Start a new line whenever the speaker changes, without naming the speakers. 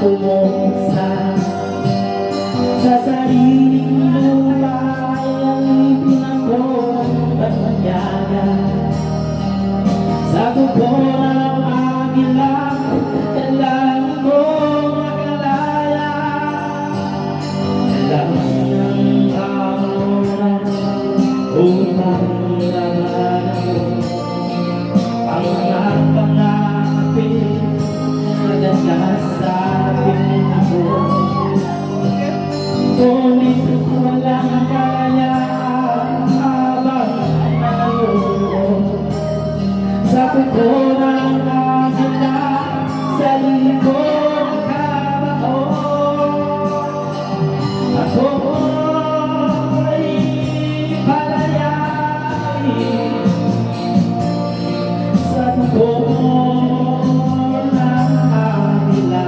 umuksa sa sariling lupa ay pinagpapayaga sa dugo ng agila. Kailangan ko makalaya, kailangan ng kamunan upang labanan ang mga pangapit na nasa ating